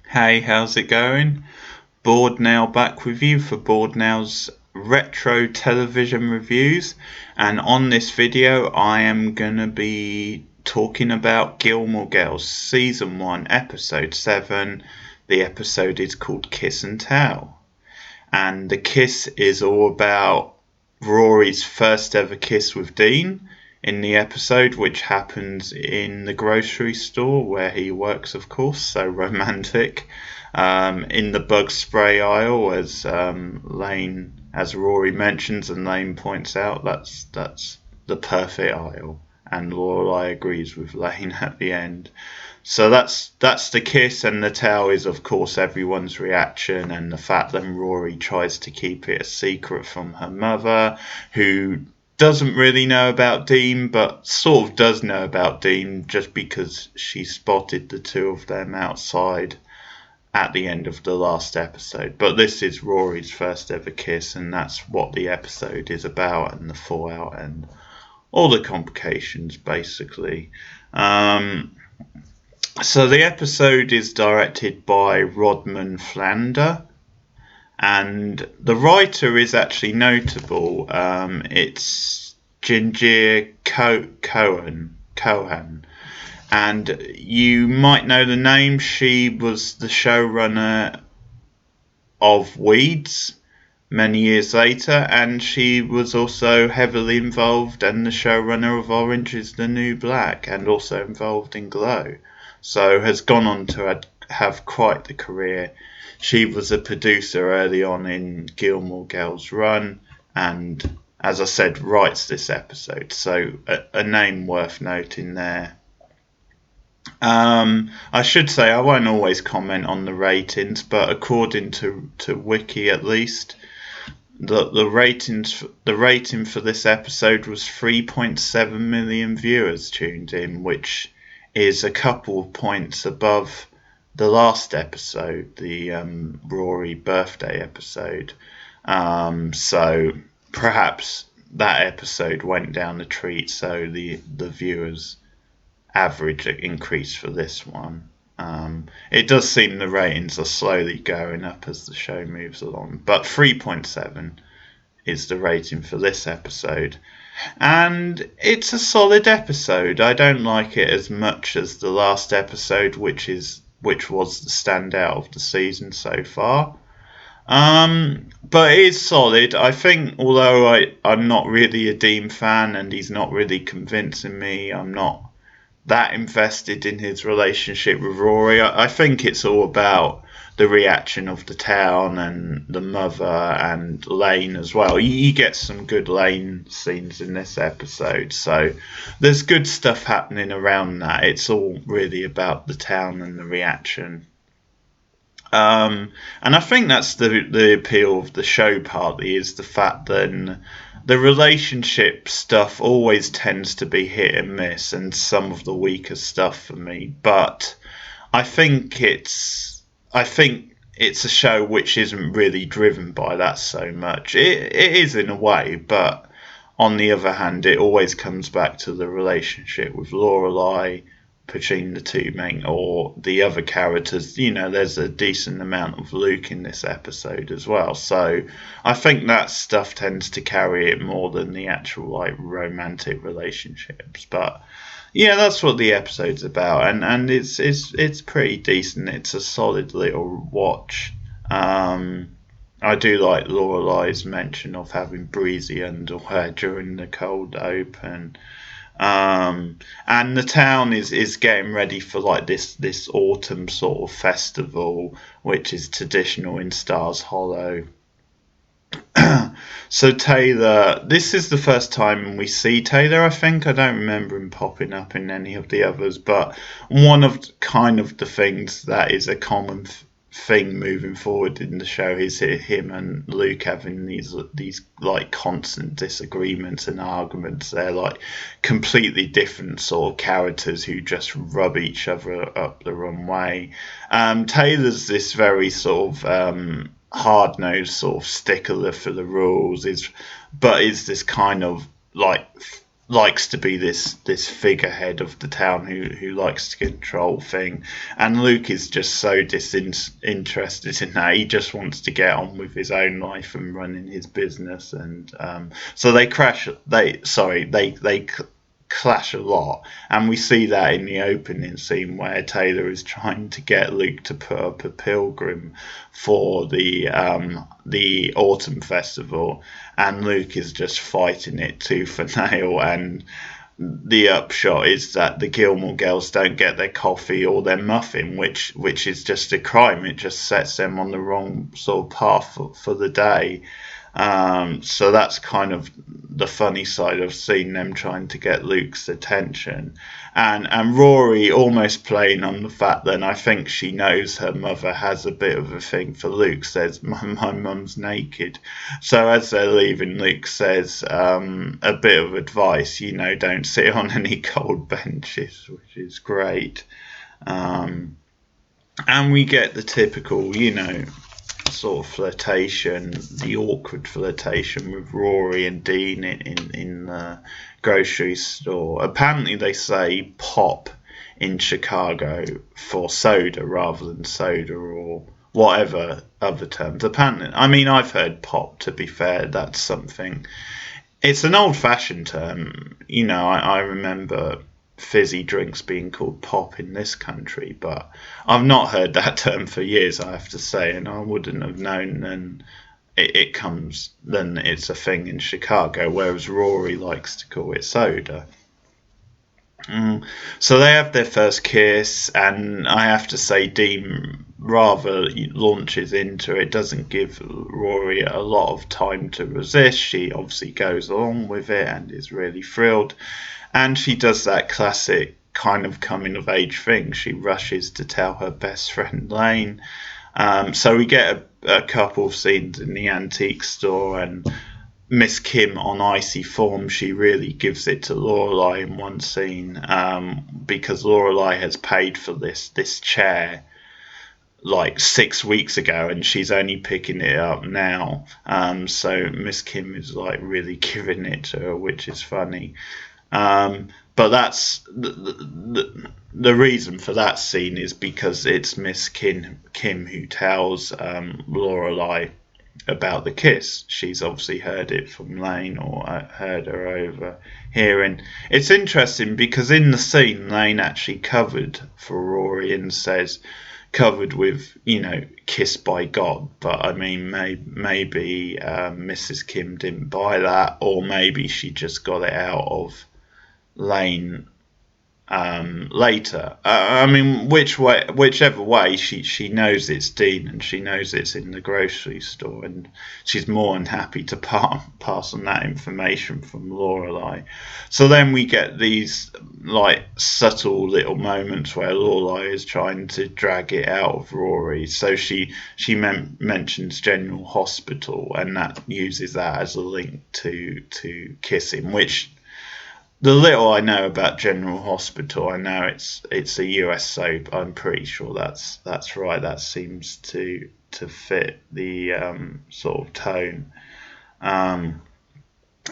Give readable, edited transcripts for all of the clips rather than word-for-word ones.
Hey, how's it going? Board Now back with you for Board Now's retro television reviews. And on this video, I am going to be talking about Gilmore Girls Season 1, Episode 7. The episode is called Kiss and Tell. And the kiss is all about Rory's first ever kiss with Dean in the episode, which happens in the grocery store where he works, of course, so romantic. In the bug spray aisle, as Rory mentions and Lane points out, that's the perfect aisle, and Lorelai agrees with Lane at the end. So that's the kiss, and the tell is of course everyone's reaction, and the fact that Rory tries to keep it a secret from her mother, who doesn't really know about Dean, but sort of does know about Dean just because she spotted the two of them outside at the end of the last episode. But this is Rory's first ever kiss, and that's what the episode is about, and the fallout and all the complications basically. So the episode is directed by Rodman Flander, and the writer is actually notable. It's Ginger Cohen, and you might know the name. She was the showrunner of Weeds many years later, and she was also heavily involved and the showrunner of Orange is the New Black, and also involved in Glow. So has gone on to have quite the career. She was a producer early on in Gilmore Girls' run, and as I said, writes this episode. So a name worth noting there. I should say I won't always comment on the ratings, but according to Wiki at least, the rating for this episode was 3.7 million viewers tuned in, which is a couple of points above the last episode, the Rory birthday episode. So perhaps that episode went down a treat, so the viewers average increase for this one. It does seem the ratings are slowly going up as the show moves along, but 3.7 is the rating for this episode, and it's a solid episode. I don't like it as much as the last episode, which was the standout of the season so far. But it is solid. I think, although I'm not really a Dean fan and he's not really convincing me, I'm not that invested in his relationship with Rory. I think it's all about the reaction of the town and the mother and Lane as well. You get some good Lane scenes in this episode, so there's good stuff happening around that. It's all really about the town and the reaction. And I think that's the appeal of the show partly, is the fact that the relationship stuff always tends to be hit and miss, and some of the weaker stuff for me. But I think it's a show which isn't really driven by that so much. It is in a way, but on the other hand, it always comes back to the relationship with Lorelai between the two main, or the other characters. There's a decent amount of Luke in this episode as well, so I think that stuff tends to carry it more than the actual romantic relationships. But yeah, that's what the episode's about, and it's pretty decent. It's a solid little watch. I do like Lorelai's mention of having breezy underwear during the cold open. And the town is getting ready for this autumn sort of festival, which is traditional in Stars Hollow. So Taylor, this is the first time we see Taylor, I think. I don't remember him popping up in any of the others, but one of kind of the things that is a common thing moving forward in the show is him and Luke having these constant disagreements and arguments. They're completely different sort of characters who just rub each other up the wrong way. Taylor's this very sort of hard-nosed sort of stickler for the rules, but is this kind of likes to be this figurehead of the town who likes to control thing, and Luke is just so disinterested in that. He just wants to get on with his own life and running his business, and so they crash. They clash a lot, and we see that in the opening scene where Taylor is trying to get Luke to put up a pilgrim for the autumn festival, and Luke is just fighting it tooth and nail. And the upshot is that the Gilmore girls don't get their coffee or their muffin, which is just a crime. It just sets them on the wrong sort of path for the day. So that's kind of the funny side of seeing them trying to get Luke's attention, and Rory almost playing on the fact that I think she knows her mother has a bit of a thing for Luke. Says my mum's naked, so as they're leaving, Luke says a bit of advice, don't sit on any cold benches, which is great. And we get the typical, sort of flirtation, the awkward flirtation with Rory and Dean in the grocery store. Apparently they say pop in Chicago for soda rather than soda or whatever other terms. Apparently, I mean, I've heard pop, to be fair. That's something. It's an old-fashioned term. I remember fizzy drinks being called pop in this country, but I've not heard that term for years, I have to say, and I wouldn't have known. And then it's a thing in Chicago, whereas Rory likes to call it soda. So they have their first kiss, and I have to say Dean rather launches into it, doesn't give Rory a lot of time to resist. She obviously goes along with it and is really thrilled. And she does that classic kind of coming of age thing. She rushes to tell her best friend Lane. So we get a couple of scenes in the antique store, and Miss Kim on icy form. She really gives it to Lorelai in one scene, because Lorelai has paid for this chair like 6 weeks ago, and she's only picking it up now. So Miss Kim is like really giving it to her, which is funny. But that's the reason for that scene is because it's Miss Kim who tells Lorelai about the kiss. She's obviously heard it from Lane, or heard her over here. And it's interesting because in the scene, Lane actually covered for Rory and says covered with, kissed by God. But I mean, maybe Mrs. Kim didn't buy that, or maybe she just got it out of Lane later. I mean, whichever way, she knows it's Dean, and she knows it's in the grocery store, and she's more than happy to pass on that information from Lorelai. So then we get these like subtle little moments where Lorelai is trying to drag it out of Rory. So she mentions General Hospital, and that uses that as a link to kissing, which. The little I know about General Hospital, I know it's a US soap. I'm pretty sure that's right. That seems to fit the sort of tone.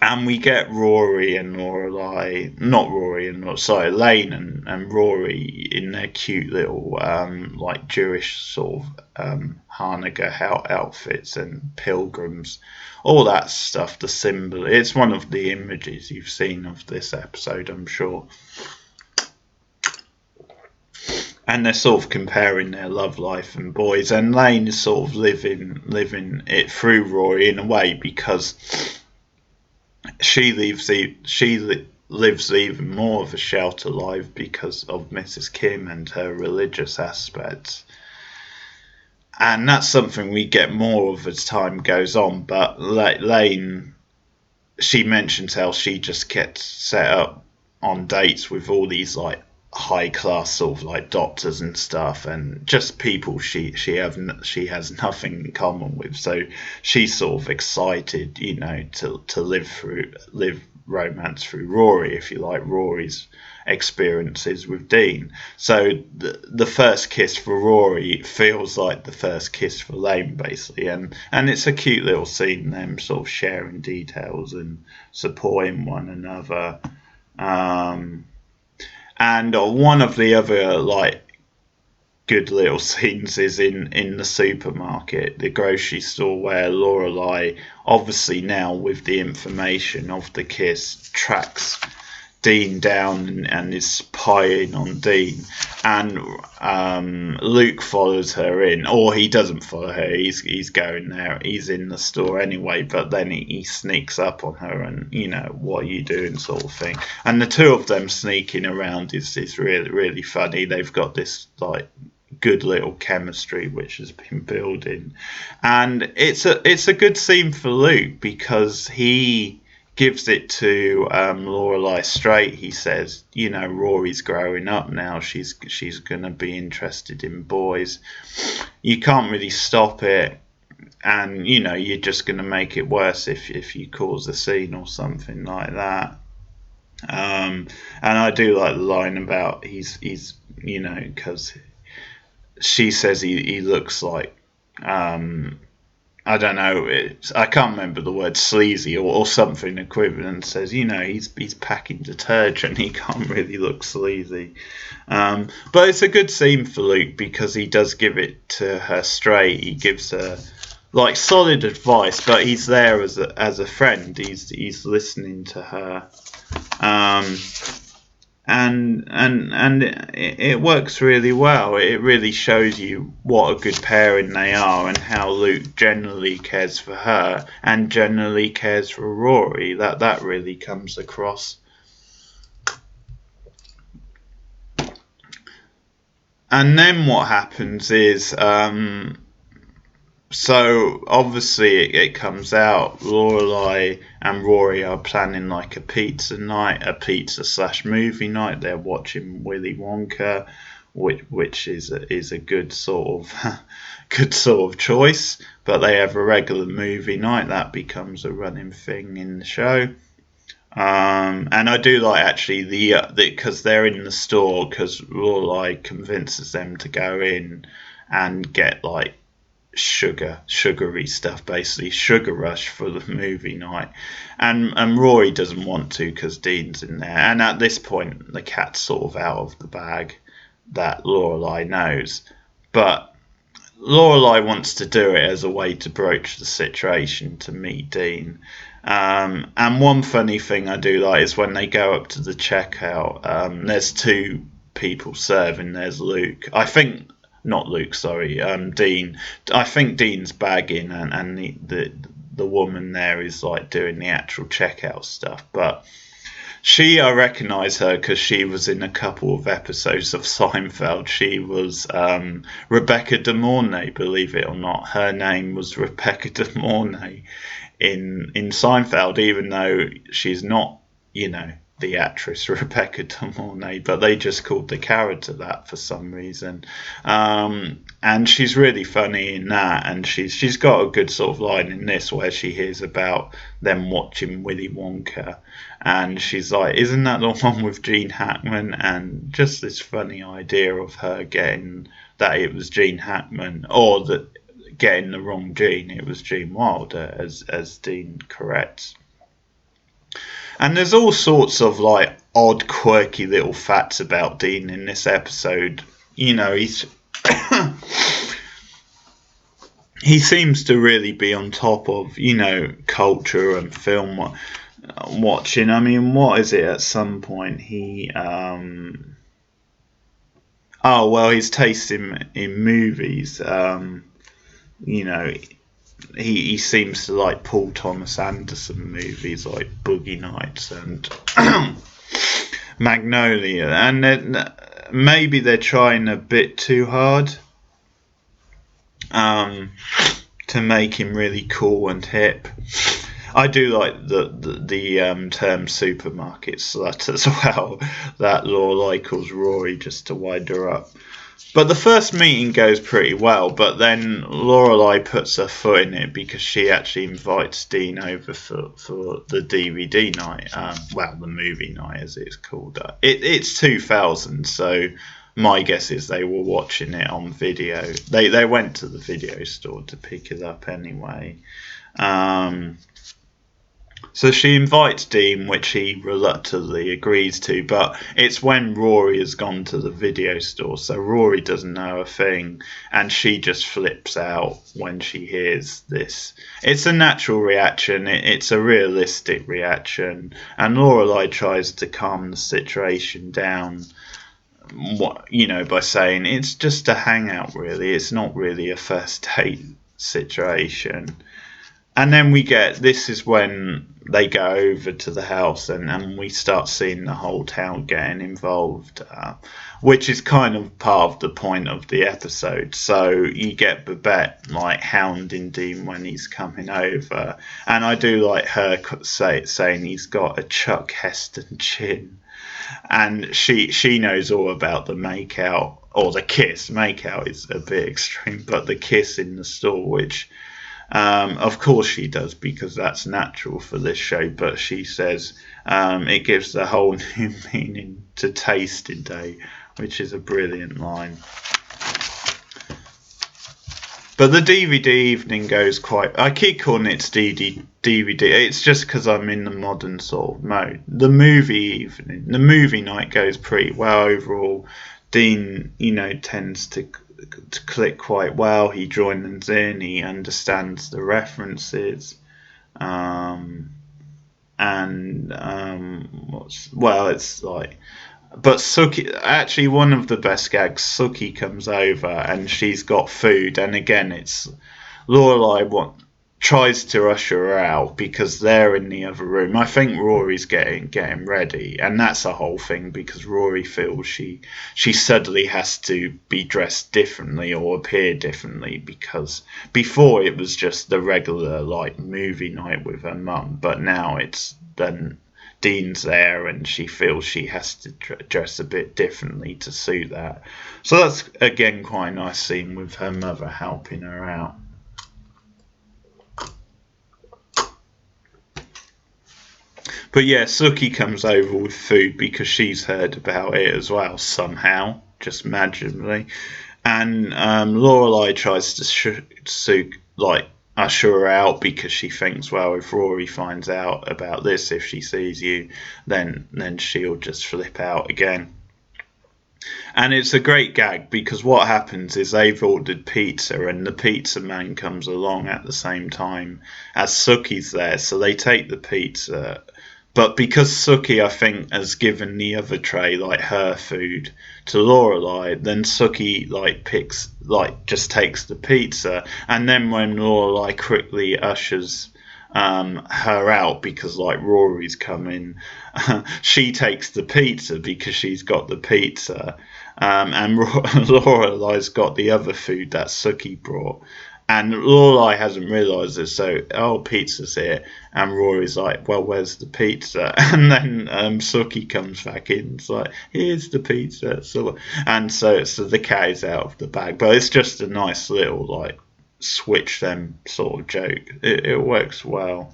And we get Rory and Lorelai, Lane and Rory in their cute little like Jewish sort of Hanukkah outfits and pilgrims, all that stuff. The symbol. It's one of the images you've seen of this episode, I'm sure. And they're sort of comparing their love life and boys, and Lane is sort of living it through Rory in a way, because she lives even more of a sheltered life because of Mrs. Kim and her religious aspects. And that's something we get more of as time goes on. But Lane, she mentions how she just gets set up on dates with all these like high class sort of like doctors and stuff, and just people she has nothing in common with. So she's sort of excited, to live romance through Rory, if you like, Rory's experiences with Dean. So the first kiss for Rory feels like the first kiss for Lane, basically, and it's a cute little scene, them sort of sharing details and supporting one another. And one of the other like good little scenes is in the supermarket, the grocery store, where Lorelai, obviously now with the information of the kiss, tracks Dean down and is spying on Dean, and Luke follows her in, or he doesn't follow her. He's going there. He's in the store anyway, but then he sneaks up on her and, what are you doing, sort of thing. And the two of them sneaking around is really, really funny. They've got this like good little chemistry which has been building, and it's a good scene for Luke because he gives it to Lorelai straight. He says, Rory's growing up now. She's gonna be interested in boys. You can't really stop it, and you're just gonna make it worse if you cause a scene or something like that. And I do like the line about he's because she says he looks like I don't know. I can't remember the word sleazy or something equivalent. Says he's packing detergent. He can't really look sleazy. But it's a good scene for Luke because he does give it to her straight. He gives her like solid advice, but he's there as a friend. He's listening to her. And it works really well. It really shows you what a good pairing they are, and how Luke generally cares for her and generally cares for Rory. That really comes across. And then what happens is, so obviously it comes out Lorelai and Rory are planning like a pizza night, a pizza/movie night. They're watching Willy Wonka, which is a good sort of choice. But they have a regular movie night that becomes a running thing in the show. And I do like actually because they're in the store, because Lorelai convinces them to go in and get like sugary stuff, basically Sugar Rush for the movie night, and Rory doesn't want to because Dean's in there, and at this point the cat's sort of out of the bag, that Lorelai knows, but Lorelai wants to do it as a way to broach the situation to meet Dean. And one funny thing I do like is when they go up to the checkout, there's two people serving. There's Luke, I think. Not Luke, sorry. Dean. I think Dean's bagging, and the woman there is like doing the actual checkout stuff. But I recognise her because she was in a couple of episodes of Seinfeld. She was Rebecca De Mornay, believe it or not. Her name was Rebecca De Mornay in Seinfeld, even though she's not, the actress Rebecca De Mornay, but they just called the character that for some reason. And she's really funny in that, and she's got a good sort of line in this where she hears about them watching Willy Wonka, and she's like, isn't that the one with Gene Hackman? And just this funny idea of her getting that it was Gene Hackman, or that getting the wrong Gene, it was Gene Wilder, as Dean corrects. And there's all sorts of like odd, quirky little facts about Dean in this episode. He's he seems to really be on top of culture and film watching. I mean, what is it? At some point, he's tasting in movies. He seems to like Paul Thomas Anderson movies like Boogie Nights and Magnolia, and then maybe they're trying a bit too hard to make him really cool and hip. I do like the term supermarket slut as well, that Lorelai calls Rory just to wind her up. But the first meeting goes pretty well, but then Lorelai puts her foot in it because she actually invites Dean over for the DVD night, the movie night as it's called. It's 2000, so my guess is they were watching it on video. They went to the video store to pick it up anyway. So she invites Dean, which he reluctantly agrees to, but it's when Rory has gone to the video store, so Rory doesn't know a thing, and she just flips out when she hears this. It's a natural reaction, it's a realistic reaction, and Lorelai tries to calm the situation down, by saying it's just a hangout, really, it's not really a first date situation. And then this is when they go over to the house and we start seeing the whole town getting involved, which is kind of part of the point of the episode. So you get Babette like hounding Dean when he's coming over. And I do like her saying he's got a Chuck Heston chin. And she knows all about the makeout, or the kiss. Makeout is a bit extreme, but the kiss in the store, which... of course she does, because that's natural for this show, but she says it gives a whole new meaning to tasting day, which is a brilliant line. But the DVD evening goes I keep calling it DVD. It's just because I'm in the modern sort of mode. The movie night goes pretty well overall. Dean, tends to click quite well. He joins in, he understands the references, it's like, but Sookie, actually one of the best gags, Sookie comes over and she's got food, and again it's Lorelai tries to usher her out because they're in the other room. I think Rory's getting ready, and that's a whole thing because Rory feels she suddenly has to be dressed differently or appear differently, because before it was just the regular like movie night with her mum, but now it's then Dean's there and she feels she has to dress a bit differently to suit that. So that's again quite a nice scene with her mother helping her out. But yeah, Sookie comes over with food because she's heard about it as well somehow, just magically. And Lorelai tries to usher her out because she thinks, well, if Rory finds out about this, if she sees you, then she'll just flip out again. And it's a great gag because what happens is they've ordered pizza and the pizza man comes along at the same time as Sookie's there, so they take the pizza. But because Sookie, I think, has given the other tray, like her food, to Lorelai, then Sookie just takes the pizza. And then when Lorelai quickly ushers her out because Rory's coming, she takes the pizza because she's got the pizza, and Lorelai's got the other food that Sookie brought. And Lorelai hasn't realised it, so, pizza's here. And Rory's like, well, where's the pizza? And then Sookie comes back in, it's like, here's the pizza. So the cat is out of the bag. But it's just a nice little, switch them sort of joke. It works well.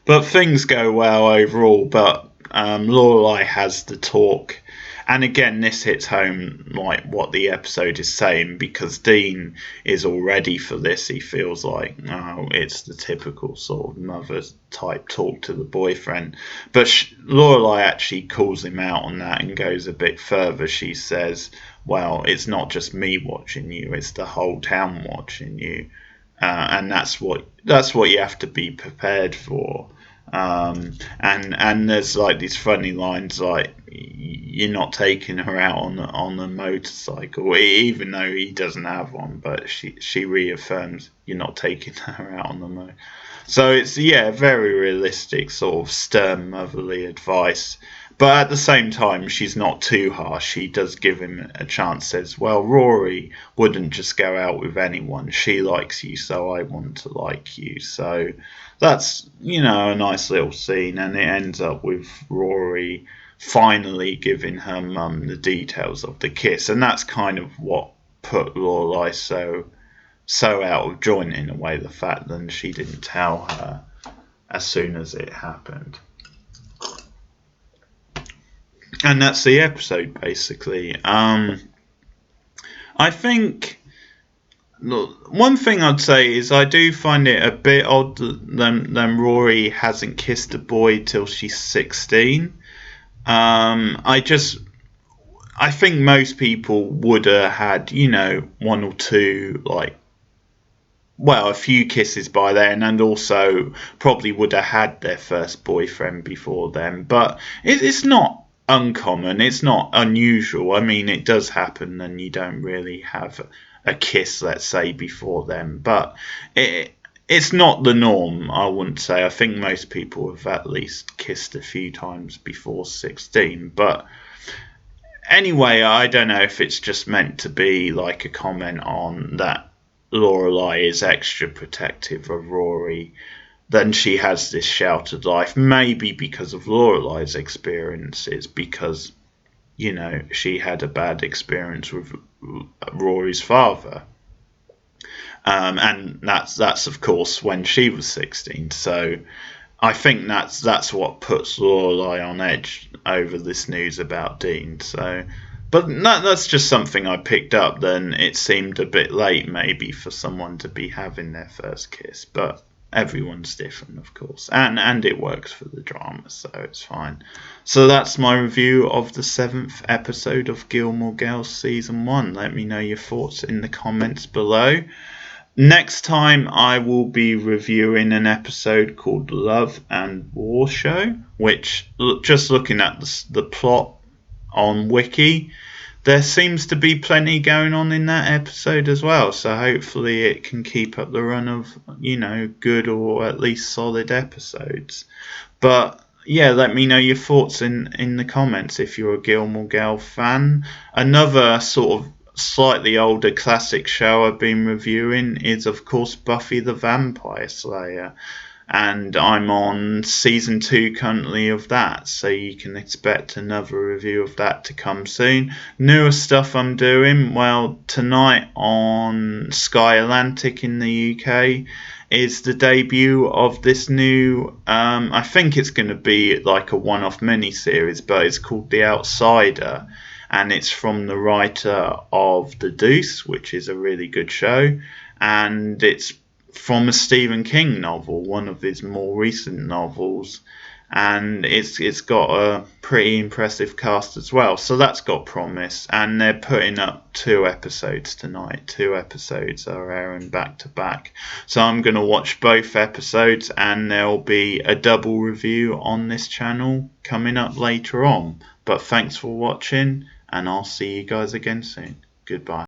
But things go well overall, but Lorelai has the talk. And again, this hits home what the episode is saying, because Dean is all ready for this. He feels like, it's the typical sort of mother type talk to the boyfriend. But Lorelai actually calls him out on that and goes a bit further. She says, well, it's not just me watching you, it's the whole town watching you. And that's what you have to be prepared for. And there's these funny lines like, you're not taking her out on a motorcycle, even though he doesn't have one, but she reaffirms you're not taking her out on the motor. So it's very realistic, sort of stern motherly advice, but at the same time she's not too harsh. She does give him a chance, says, well, Rory wouldn't just go out with anyone, she likes you, so I want to like you. So that's a nice little scene, and it ends up with Rory finally giving her mum the details of the kiss, and that's kind of what put Lorelai so out of joint in a way, the fact that she didn't tell her as soon as it happened. And that's the episode basically. I think Look, one thing I'd say is I do find it a bit odd that Rory hasn't kissed a boy till she's 16. I think most people would have had, one or two, a few kisses by then, and also probably would have had their first boyfriend before then. But it's not uncommon, it's not unusual. I mean, it does happen, and you don't really have a kiss, let's say, before then. But it's not the norm, I wouldn't say. I think most people have at least kissed a few times before 16. But anyway, I don't know if it's just meant to be like a comment on that Lorelai is extra protective of Rory, then she has this sheltered life. Maybe because of Lorelai's experiences, because she had a bad experience with Rory's father, and that's of course when she was 16. So I think that's what puts Lorelai on edge over this news about Dean. So, but that's just something I picked up. Then it seemed a bit late, maybe, for someone to be having their first kiss. But everyone's different, of course, and it works for the drama, so it's fine. So that's my review of the 7th episode of Gilmore Girls season 1. Let me know your thoughts in the comments below. Next time I will be reviewing an episode called Love and War Show, which, just looking at the plot on Wiki, there seems to be plenty going on in that episode as well. So hopefully it can keep up the run of, good or at least solid episodes. But yeah, let me know your thoughts in the comments if you're a Gilmore Girls fan. Another sort of slightly older classic show I've been reviewing is, of course, Buffy the Vampire Slayer, and I'm on season 2 currently of that, so you can expect another review of that to come soon. Newer stuff I'm doing, well, tonight on Sky Atlantic in the UK is the debut of this new, I think it's going to be like a one-off mini-series, but it's called The Outsider, and it's from the writer of The Deuce, which is a really good show, and it's from a Stephen King novel, one of his more recent novels, and it's got a pretty impressive cast as well, so that's got promise. And they're putting up 2 episodes tonight. 2 episodes are airing back to back, so I'm going to watch both episodes, and there'll be a double review on this channel coming up later on. But thanks for watching, and I'll see you guys again soon. Goodbye.